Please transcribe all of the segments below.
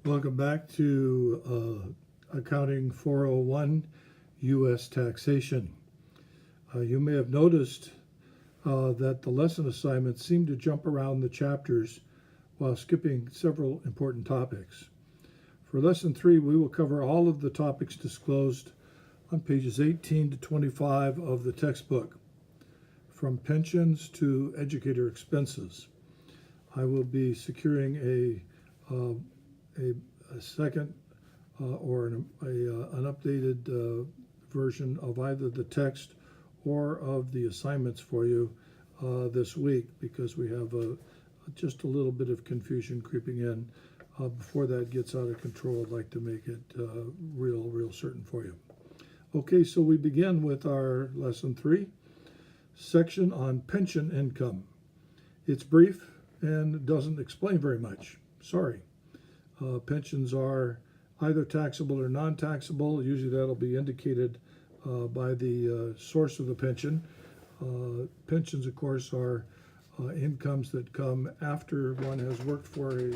Welcome back to Accounting 401 U.S. Taxation. You may have noticed that the lesson assignments seem to jump around the chapters while skipping several important topics. For Lesson 3, we will cover all of the topics disclosed on pages 18 to 25 of the textbook, from pensions to educator expenses. I will be securing a second or an updated version of either the text or of the assignments for you this week, because we have just a little bit of confusion creeping in. Before that gets out of control, I'd like to make it real certain for you. Okay, so we begin with our Lesson 3 section on pension income. It's brief and doesn't explain very much. Sorry. Pensions are either taxable or non-taxable. Usually that'll be indicated by the source of the pension. Pensions, of course, are incomes that come after one has worked for a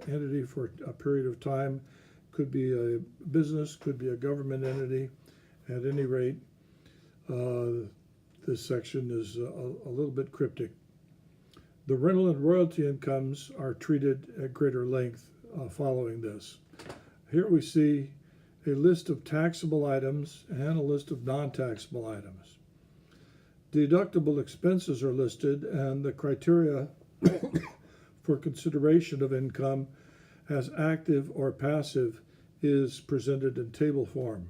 entity for a period of time. Could be a business, could be a government entity. At any rate, this section is a little bit cryptic. The rental and royalty incomes are treated at greater length following this. Here we see a list of taxable items and a list of non-taxable items. Deductible expenses are listed, and the criteria for consideration of income as active or passive is presented in table form.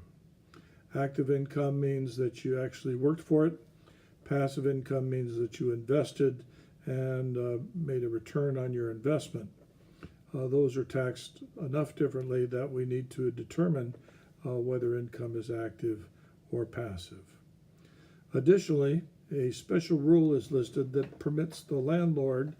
Active income means that you actually worked for it. Passive income means that you invested and made a return on your investment. Those are taxed enough differently that we need to determine whether income is active or passive. Additionally, a special rule is listed that permits the landlord,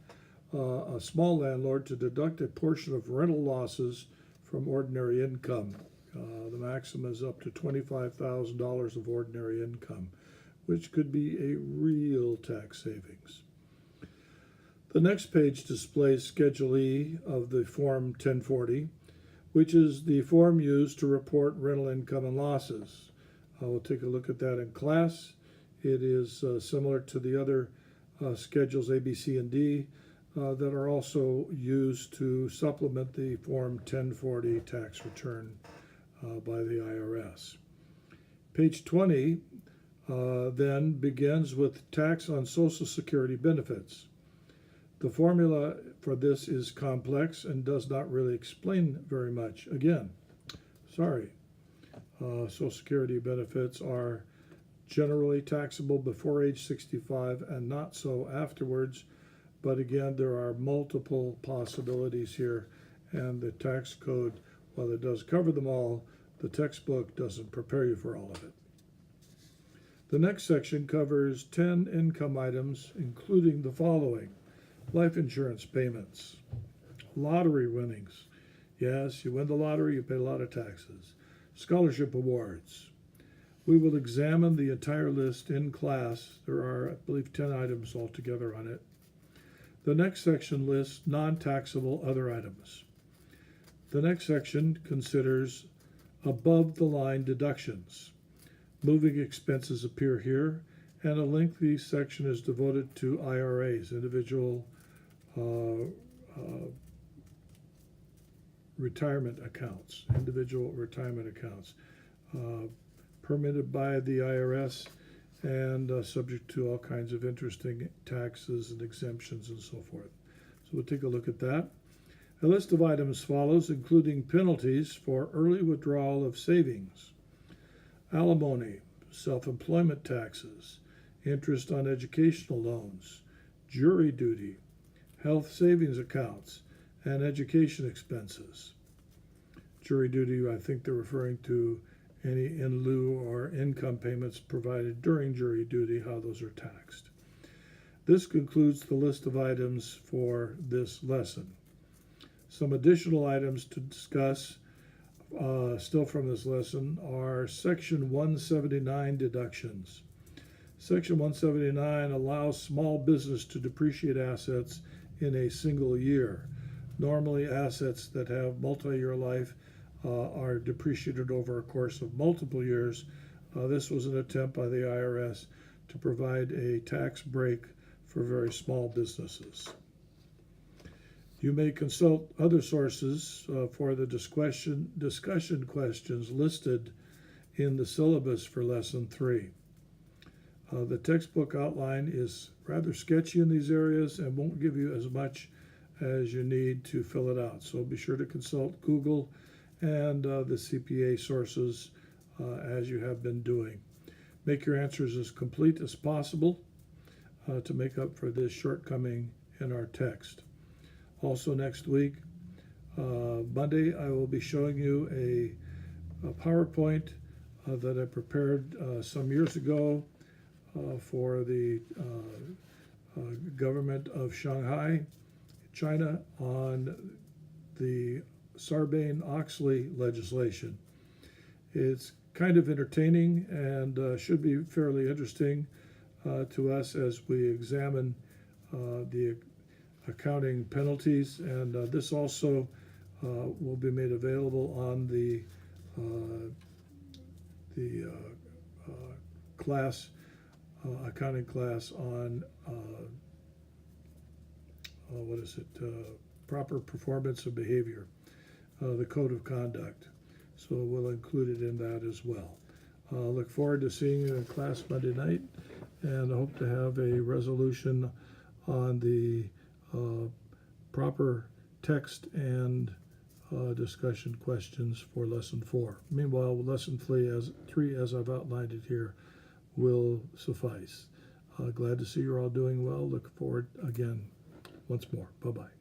a small landlord, to deduct a portion of rental losses from ordinary income. The maximum is up to $25,000 of ordinary income, which could be a real tax savings. The next page displays Schedule E of the Form 1040, which is the form used to report rental income and losses. We'll take a look at that in class. It is similar to the other schedules A, B, C, and D that are also used to supplement the Form 1040 tax return by the IRS. Page 20 then begins with tax on Social Security benefits. The formula for this is complex and does not really explain very much. Again, sorry. Social Security benefits are generally taxable before age 65 and not so afterwards. But again, there are multiple possibilities here, and the tax code, while it does cover them all, the textbook doesn't prepare you for all of it. The next section covers 10 income items, including the following: life insurance payments, lottery winnings. Yes, you win the lottery, you pay a lot of taxes. Scholarship awards. We will examine the entire list in class. There are, I believe, 10 items altogether on it. The next section lists non-taxable other items. The next section considers above-the-line deductions. Moving expenses appear here, and a lengthy section is devoted to IRAs, individual retirement accounts, permitted by the IRS and subject to all kinds of interesting taxes and exemptions and so forth. So we'll take a look at that. A list of items follows, including penalties for early withdrawal of savings, alimony, self-employment taxes, interest on educational loans, jury duty, health savings accounts, and education expenses. Jury duty, I think they're referring to any in lieu or income payments provided during jury duty, how those are taxed. This concludes the list of items for this lesson. Some additional items to discuss still from this lesson are Section 179 deductions. Section 179 allows small business to depreciate assets in a single year. Normally, assets that have multi-year life are depreciated over a course of multiple years. This was an attempt by the IRS to provide a tax break for very small businesses. You may consult other sources for the discussion questions listed in the syllabus for Lesson 3. The textbook outline is rather sketchy in these areas and won't give you as much as you need to fill it out. So be sure to consult Google and the CPA sources as you have been doing. Make your answers as complete as possible to make up for this shortcoming in our text. Also next week, Monday, I will be showing you a PowerPoint that I prepared some years ago for the government of Shanghai, China, on the Sarbanes-Oxley legislation. It's kind of entertaining and should be fairly interesting to us as we examine the accounting penalties, and this also will be made available on the accounting class on proper performance of behavior, the code of conduct. So we'll include it in that as well. Look forward to seeing you in class Monday night, and I hope to have a resolution on the proper text and discussion questions for Lesson 4. Meanwhile, Lesson 3, as I've outlined it here, will suffice. Glad to see you're all doing well. Look forward again once more. Bye-bye.